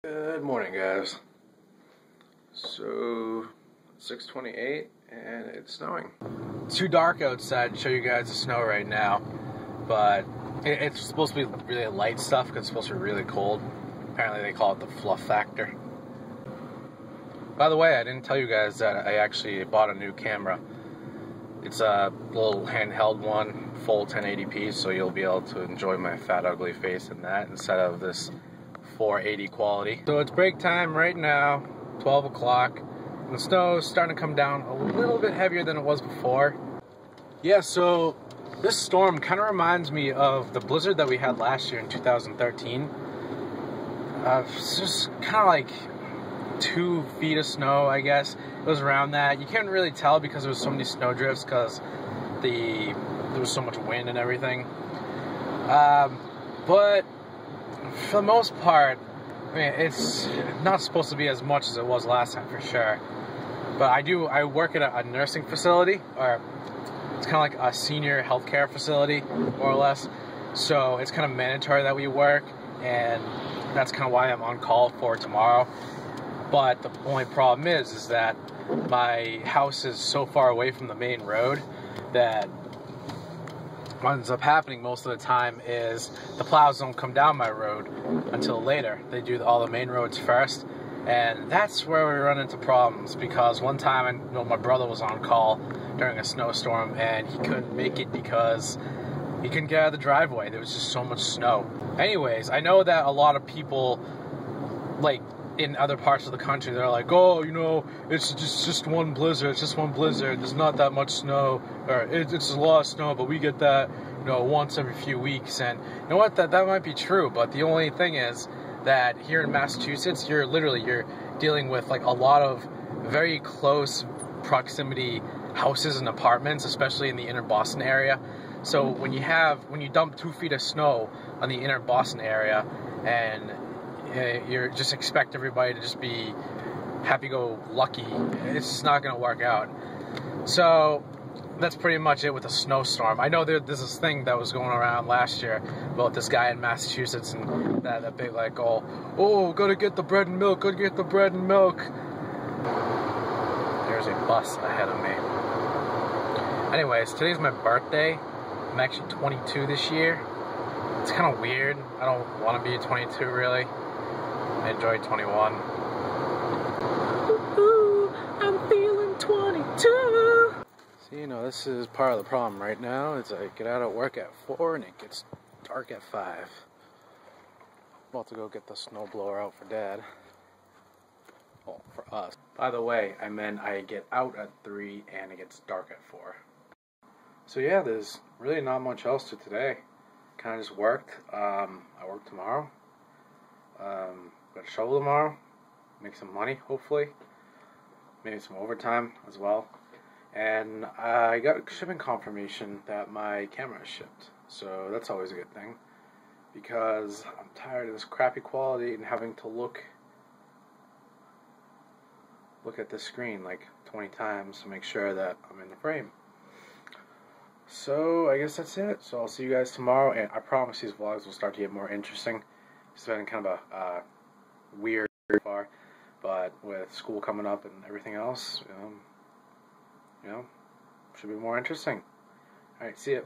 Good morning, guys. So, 6:28 and it's snowing. It's too dark outside to show you guys the snow right now, but it's supposed to be really light stuff because it's supposed to be really cold. Apparently they call it the fluff factor. By the way, I didn't tell you guys that I actually bought a new camera. It's a little handheld one, full 1080p, so you'll be able to enjoy my fat ugly face in that instead of this 480 quality. So it's break time right now, 12 o'clock. The snow is starting to come down a little bit heavier than it was before. Yeah, so this storm kind of reminds me of the blizzard that we had last year in 2013. It's just kind of like 2 feet of snow, I guess. It was around that. You can't really tell because there was so many snow drifts because there was so much wind and everything. But for the most part, I mean, it's not supposed to be as much as it was last time for sure. But I work at a nursing facility, or it's kind of like a senior healthcare facility, more or less. So it's kind of mandatory that we work, and that's kind of why I'm on call for tomorrow. But the only problem is that my house is so far away from the main road that what ends up happening most of the time is the plows don't come down my road until later. They do all the main roads first, and that's where we run into problems. Because one time, my brother was on call during a snowstorm, and he couldn't make it because he couldn't get out of the driveway. There was just so much snow. Anyways, I know that a lot of people, like, in other parts of the country, they're like, oh, it's just one blizzard. It's just one blizzard. There's not that much snow, or it's a lot of snow, but we get that, once every few weeks. And you know what? That might be true, but the only thing is that here in Massachusetts, you're dealing with like a lot of very close proximity houses and apartments, especially in the inner Boston area. So when you dump 2 feet of snow on the inner Boston area, and you just expect everybody to just be happy-go-lucky, it's just not going to work out. So that's pretty much it with a snowstorm. I know there's this thing that was going around last year about this guy in Massachusetts and that big like, oh, gotta get the bread and milk, gotta get the bread and milk. There's a bus ahead of me. Anyways, today's my birthday. I'm actually 22 this year. It's kind of weird. I don't want to be 22 really. I enjoy 21. Ooh, I'm feeling 22. So, this is part of the problem right now. Is I get out of work at 4 and it gets dark at 5. About to go get the snowblower out for Dad. Well, for us. By the way, I meant I get out at 3 and it gets dark at 4. So yeah, there's really not much else to today. Kind of just worked. I work tomorrow. Got a shovel tomorrow. Make some money, hopefully. Maybe some overtime as well. And I got shipping confirmation that my camera is shipped. So that's always a good thing. Because I'm tired of this crappy quality and having to look at the screen like 20 times to make sure that I'm in the frame. So I guess that's it. So I'll see you guys tomorrow, and I promise these vlogs will start to get more interesting. It's been kind of a weird far, but with school coming up and everything else, should be more interesting. All right, see ya.